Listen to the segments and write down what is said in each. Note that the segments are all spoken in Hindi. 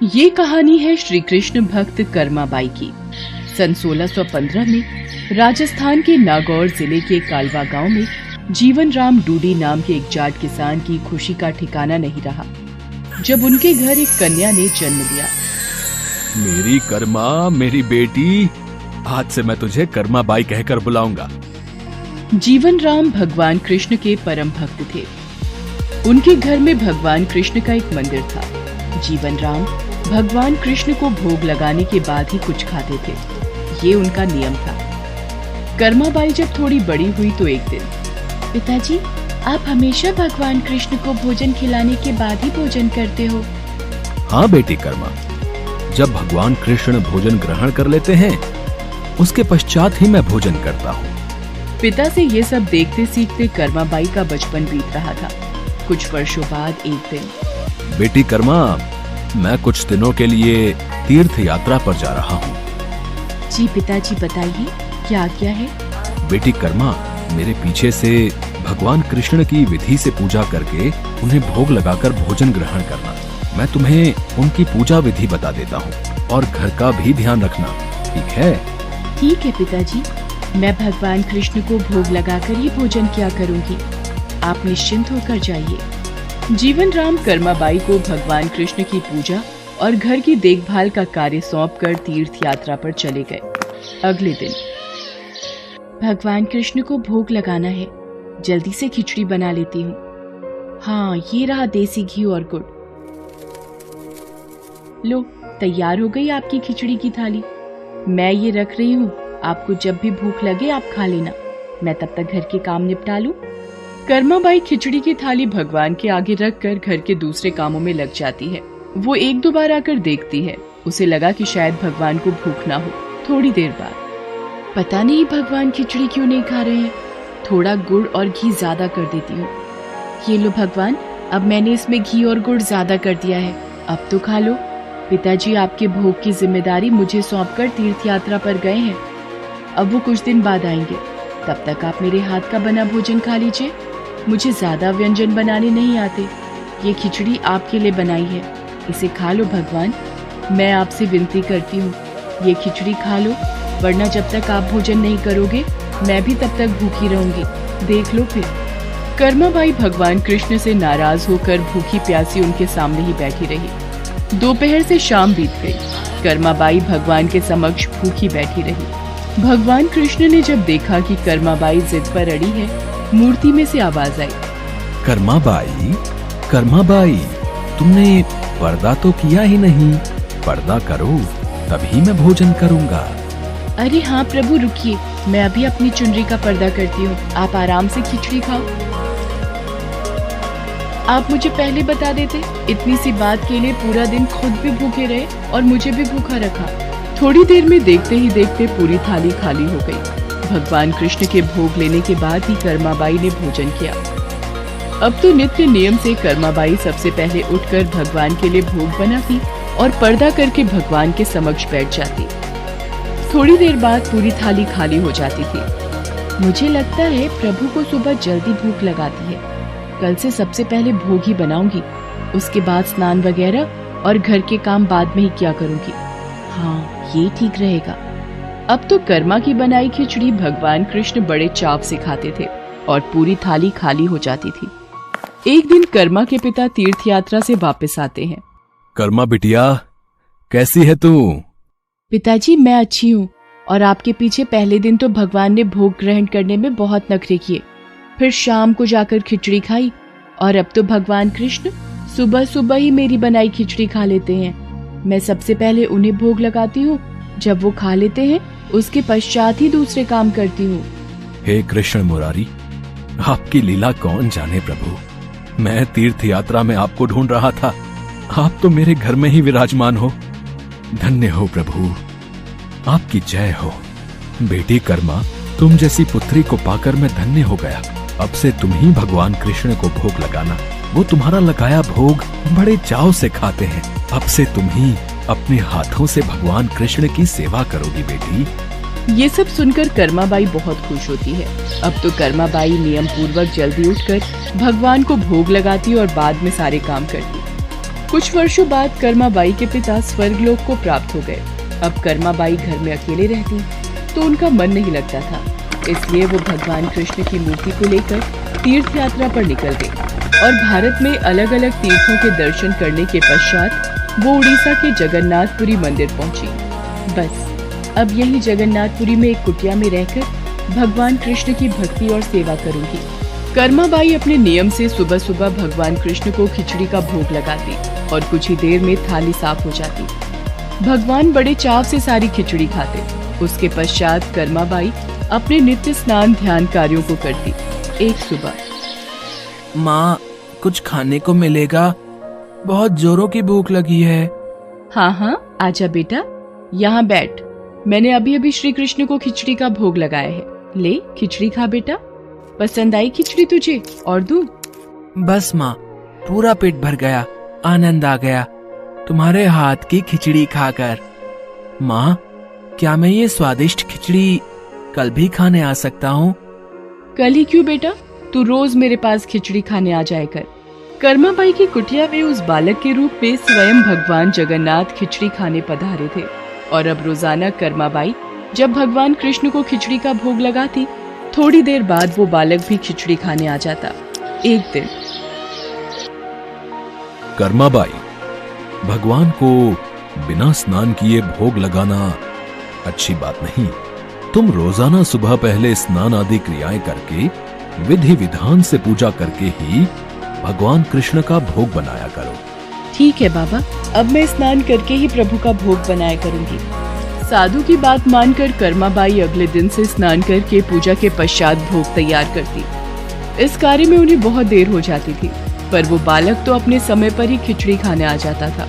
ये कहानी है श्री कृष्ण भक्त कर्माबाई की। सन 1615 में राजस्थान के नागौर जिले के कालवा गांव में जीवन राम डूडी नाम के एक जाट किसान की खुशी का ठिकाना नहीं रहा जब उनके घर एक कन्या ने जन्म लिया। मेरी कर्मा, मेरी बेटी, आज से मैं तुझे कर्माबाई कहकर बुलाऊंगा। जीवन राम भगवान कृष्ण के परम भक्त थे। उनके घर में भगवान कृष्ण का एक मंदिर था। जीवन राम भगवान कृष्ण को भोग लगाने के बाद ही कुछ खाते थे, ये उनका नियम था। कर्माबाई जब थोड़ी बड़ी हुई तो एक दिन, पिताजी, आप हमेशा भगवान कृष्ण को भोजन खिलाने के बाद ही भोजन करते हो। हाँ बेटी कर्मा, जब भगवान कृष्ण भोजन ग्रहण कर लेते हैं उसके पश्चात ही मैं भोजन करता हूँ। पिता से ये सब देखते सीखते कर्माबाई का बचपन बीत रहा था। कुछ वर्षों बाद एक दिन, बेटी कर्मा, मैं कुछ दिनों के लिए तीर्थ यात्रा पर जा रहा हूँ। जी पिताजी, बताइए क्या आज्ञा है। बेटी कर्मा, मेरे पीछे से भगवान कृष्ण की विधि से पूजा करके उन्हें भोग लगाकर भोजन ग्रहण करना। मैं तुम्हें उनकी पूजा विधि बता देता हूँ और घर का भी ध्यान रखना, ठीक है? ठीक है पिताजी, मैं भगवान कृष्ण को भोग लगाकर ही भोजन किया करूँगी। आप निश्चिंत होकर जाइए। जीवन राम कर्माबाई को भगवान कृष्ण की पूजा और घर की देखभाल का कार्य सौंपकर तीर्थ यात्रा पर चले गए। अगले दिन, भगवान कृष्ण को भोग लगाना है, जल्दी से खिचड़ी बना लेती हूँ। हाँ, ये रहा देसी घी और गुड़। लो, तैयार हो गई आपकी खिचड़ी की थाली। मैं ये रख रही हूँ, आपको जब भी भूख लगे आप खा लेना। मैं तब तक घर के काम निपटा लूं। कर्माबाई खिचड़ी की थाली भगवान के आगे रखकर घर के दूसरे कामों में लग जाती है। वो एक दो बार आकर देखती है। उसे लगा कि शायद भगवान को भूख ना हो। थोड़ी देर बाद, पता नहीं भगवान खिचड़ी क्यों नहीं खा रहे हैं। थोड़ा गुड़ और घी ज्यादा कर देती हूँ। ये लो भगवान, अब मैंने इसमें घी और गुड़ ज्यादा कर दिया है, अब तो खा लो। पिताजी आपके भोग की जिम्मेदारी मुझे सौंपकर तीर्थ यात्रा पर गए हैं। अब वो कुछ दिन बाद आएंगे, तब तक आप मेरे हाथ का बना भोजन खा लीजिए। मुझे ज्यादा व्यंजन बनाने नहीं आते। ये खिचड़ी आपके लिए बनाई है, इसे खा लो भगवान। मैं आपसे विनती करती हूँ, ये खिचड़ी खा लो, वरना जब तक आप भोजन नहीं करोगे मैं भी तब तक भूखी रहूंगी। देख लो फिर। कर्माबाई भगवान कृष्ण से नाराज होकर भूखी प्यासी उनके सामने ही बैठी रही। दोपहर से शाम बीत गई। कर्माबाई भगवान के समक्ष भूखी बैठी रही। भगवान कृष्ण ने जब देखा कि कर्माबाई जिद पर अड़ी है, मूर्ति में से आवाज आई, कर्माबाई, कर्माबाई, तुमने पर्दा तो किया ही नहीं। पर्दा करो, तभी मैं भोजन करूंगा। अरे हाँ प्रभु, रुकिए, मैं अभी अपनी चुनरी का पर्दा करती हूँ। आप आराम से खिचड़ी खाओ। आप मुझे पहले बता देते, इतनी सी बात के लिए पूरा दिन खुद भी भूखे रहे और मुझे भी भूखा रखा। थोड़ी देर में देखते ही देखते पूरी थाली खाली हो गई। भगवान कृष्ण के भोग लेने के बाद ही कर्माबाई ने भोजन किया। अब तो नित्य नियम से कर्माबाई सबसे पहले उठकर भगवान के लिए भोग बनाती और पर्दा करके भगवान के समक्ष बैठ जाती। थोड़ी देर बाद पूरी थाली खाली हो जाती थी। मुझे लगता है प्रभु को सुबह जल्दी भूख लगाती है। कल से सबसे पहले भोग ही बनाऊंगी, उसके बाद स्नान वगैरह और घर के काम बाद में ही किया करूंगी। हाँ, ये ठीक रहेगा। अब तो कर्मा की बनाई खिचड़ी भगवान कृष्ण बड़े चाव से खाते थे और पूरी थाली खाली हो जाती थी। एक दिन कर्मा के पिता तीर्थ यात्रा से वापस आते हैं। कर्मा बिटिया, कैसी है तू? पिताजी, मैं अच्छी हूँ। और आपके पीछे पहले दिन तो भगवान ने भोग ग्रहण करने में बहुत नखरे किए, फिर शाम को जाकर खिचड़ी खाई और अब तो भगवान कृष्ण सुबह सुबह ही मेरी बनाई खिचड़ी खा लेते हैं। मैं सबसे पहले उन्हें भोग लगाती हूँ, जब वो खा लेते हैं उसके पश्चात ही दूसरे काम करती हूँ। हे कृष्ण मुरारी, आपकी लीला कौन जाने प्रभु। मैं तीर्थ यात्रा में आपको ढूंढ रहा था, आप तो मेरे घर में ही विराजमान हो। धन्य हो प्रभु, आपकी जय हो। बेटी कर्मा, तुम जैसी पुत्री को पाकर मैं धन्य हो गया। अब से तुम ही भगवान कृष्ण को भोग लगाना। वो तुम्हारा लगाया भोग बड़े चाव से खाते हैं। अब से तुम ही अपने हाथों से भगवान कृष्ण की सेवा करोगी बेटी। ये सब सुनकर कर्माबाई बहुत खुश होती है। अब तो कर्माबाई नियम पूर्वक जल्दी उठकर भगवान को भोग लगाती और बाद में सारे काम करती। कुछ वर्षों बाद कर्माबाई के पिता स्वर्गलोक को प्राप्त हो गए। अब कर्माबाई घर में अकेले रहती तो उनका मन नहीं लगता था, इसलिए वो भगवान कृष्ण की मूर्ति को लेकर तीर्थ यात्रा पर निकल गई और भारत में अलग अलग तीर्थों के दर्शन करने के पश्चात वो उड़ीसा के जगन्नाथपुरी मंदिर पहुंची। बस अब यही जगन्नाथपुरी में एक कुटिया में रहकर भगवान कृष्ण की भक्ति और सेवा करूंगी। कर्माबाई अपने नियम से सुबह सुबह भगवान कृष्ण को खिचड़ी का भोग लगाती और कुछ ही देर में थाली साफ हो जाती। भगवान बड़े चाव से सारी खिचड़ी खाते। उसके पश्चात कर्माबाई अपने नित्य स्नान ध्यान कार्यों को करती। एक सुबह, माँ कुछ खाने को मिलेगा? बहुत जोरों की भूख लगी है। हाँ हाँ आजा बेटा, यहाँ बैठ। मैंने अभी अभी श्री कृष्ण को खिचड़ी का भोग लगाया है। ले खिचड़ी खा बेटा। पसंद आई खिचड़ी तुझे? और दूं? बस माँ, पूरा पेट भर गया, आनंद आ गया तुम्हारे हाथ की खिचड़ी खाकर। माँ, क्या मैं ये स्वादिष्ट खिचड़ी कल भी खाने आ सकता हूँ? कल ही क्यों बेटा, तू रोज मेरे पास खिचड़ी खाने आ जाया कर। कर्माबाई की कुटिया में उस बालक के रूप में स्वयं भगवान जगन्नाथ खिचड़ी खाने पधारे थे और अब रोजाना कर्माबाई जब भगवान कृष्ण को खिचड़ी का भोग लगाती, थोड़ी देर बाद वो बालक भी खिचड़ी खाने आ जाता। एक दिन कर्माबाई, भगवान को बिना स्नान किए भोग लगाना अच्छी बात नहीं। तुम रोजाना सुबह पहले स्नान आदि क्रियाएं करके विधि विधान से पूजा करके ही भगवान कृष्ण का भोग बनाया करो। ठीक है बाबा, अब मैं स्नान करके ही प्रभु का भोग बनाया करूंगी। साधु की बात मानकर कर्माबाई अगले दिन से स्नान करके पूजा के पश्चात भोग तैयार करती। इस कार्य में उन्हें बहुत देर हो जाती थी, पर वो बालक तो अपने समय पर ही खिचड़ी खाने आ जाता था।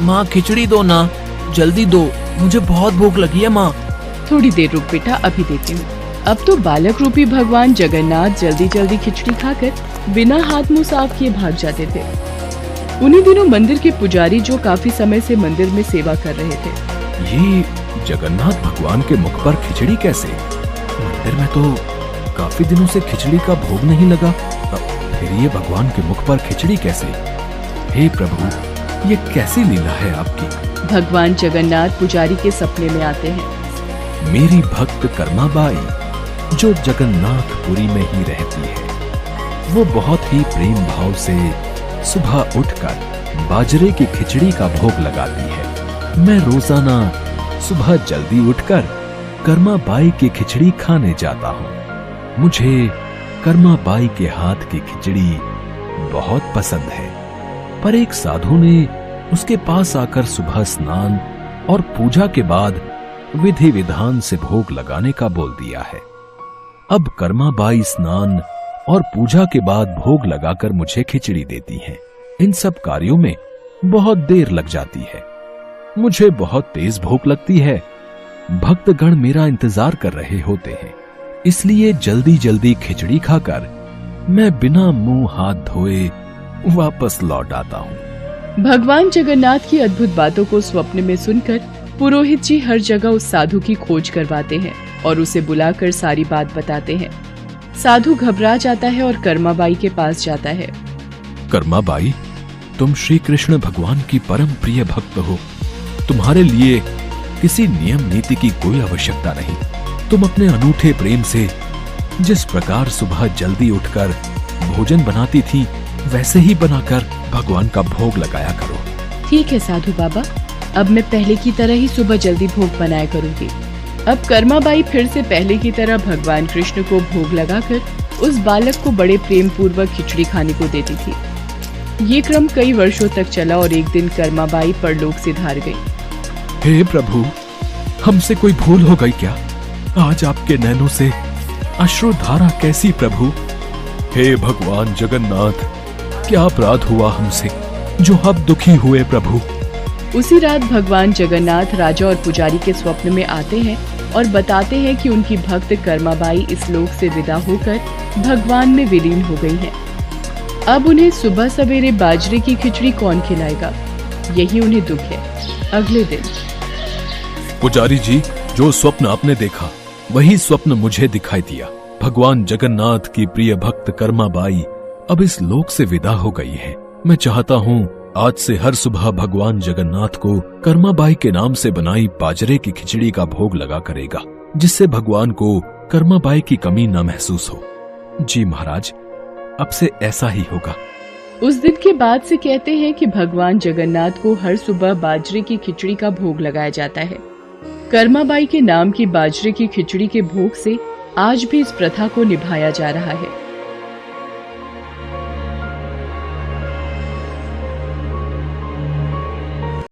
माँ खिचड़ी दो ना, जल्दी दो, मुझे बहुत भूख लगी है माँ। थोड़ी देर रुक बेटा, अभी देती हूँ। अब तो बालक रूपी भगवान जगन्नाथ जल्दी जल्दी खिचड़ी खाकर बिना हाथ मुंह साफ किए भाग जाते थे। उन्हीं दिनों मंदिर के पुजारी जो काफी समय से मंदिर में सेवा कर रहे थे, ये जगन्नाथ भगवान के मुख पर खिचड़ी कैसे? मंदिर में तो काफी दिनों से खिचड़ी का भोग नहीं लगा, फिर ये भगवान के मुख पर खिचड़ी कैसे? हे प्रभु, ये कैसी लीला है आपकी? भगवान जगन्नाथ पुजारी के सपने में आते हैं। मेरी भक्त कर्माबाई जो जगन्नाथपुरी में ही रहती है, वो बहुत ही प्रेम भाव से सुबह उठकर बाजरे की खिचड़ी का भोग लगाती है। मैं रोजाना सुबह जल्दी उठकर कर्माबाई की खिचड़ी खाने जाता हूँ। मुझे कर्माबाई के हाथ की खिचड़ी बहुत पसंद है। पर एक साधु ने उसके पास आकर सुबह स्नान और पूजा के बाद विधि विधान से भोग लगाने का बोल दिया है। अब कर्माबाई स्नान और पूजा के बाद भोग लगाकर मुझे खिचड़ी देती हैं। इन सब कार्यों में बहुत देर लग जाती है। मुझे बहुत तेज भूख लगती है। भक्तगण मेरा इंतजार कर रहे होते हैं, इसलिए जल्दी जल्दी खिचड़ी खाकर मैं बिना मुंह हाथ धोए वापस लौट आता हूँ। भगवान जगन्नाथ की अद्भुत बातों को स्वप्न में सुनकर पुरोहित जी हर जगह उस साधु की खोज करवाते हैं और उसे बुलाकर सारी बात बताते हैं। साधु घबरा जाता है और कर्माबाई के पास जाता है। कर्माबाई, तुम श्री कृष्ण भगवान की परम प्रिय भक्त हो। तुम्हारे लिए किसी नियम नीति की कोई आवश्यकता नहीं। तुम अपने अनूठे प्रेम से जिस प्रकार सुबह जल्दी उठकर भोजन बनाती थी, वैसे ही बनाकर भगवान का भोग लगाया करो। ठीक है साधु बाबा, अब मैं पहले की तरह ही सुबह जल्दी भोग बनाया करूंगी। अब कर्माबाई फिर से पहले की तरह भगवान कृष्ण को भोग लगाकर उस बालक को बड़े प्रेम पूर्वक खिचड़ी खाने को देती थी। ये क्रम कई वर्षों तक चला और एक दिन कर्माबाई परलोक से धार गई। हे प्रभु, हमसे कोई भूल हो गई क्या? आज आपके नैनों से अश्रुधारा कैसी प्रभु? हे भगवान जगन्नाथ, क्या अपराध हुआ हमसे जो अब दुखी हुए प्रभु? उसी रात भगवान जगन्नाथ राजा और पुजारी के स्वप्न में आते हैं और बताते हैं कि उनकी भक्त कर्माबाई इस लोक से विदा होकर भगवान में विलीन हो गई हैं। अब उन्हें सुबह सवेरे बाजरे की खिचड़ी कौन खिलाएगा, यही उन्हें दुख है। अगले दिन, पुजारी जी, जो स्वप्न आपने देखा वही स्वप्न मुझे दिखाई दिया। भगवान जगन्नाथ की प्रिय भक्त कर्माबाई अब इस लोक से विदा हो गई है। मैं चाहता हूँ आज से हर सुबह भगवान जगन्नाथ को कर्माबाई के नाम से बनाई बाजरे की खिचड़ी का भोग लगा करेगा, जिससे भगवान को कर्माबाई की कमी न महसूस हो। जी महाराज, अब से ऐसा ही होगा। उस दिन के बाद से कहते हैं कि भगवान जगन्नाथ को हर सुबह बाजरे की खिचड़ी का भोग लगाया जाता है। कर्माबाई के नाम की बाजरे की खिचड़ी के भोग से आज भी इस प्रथा को निभाया जा रहा है।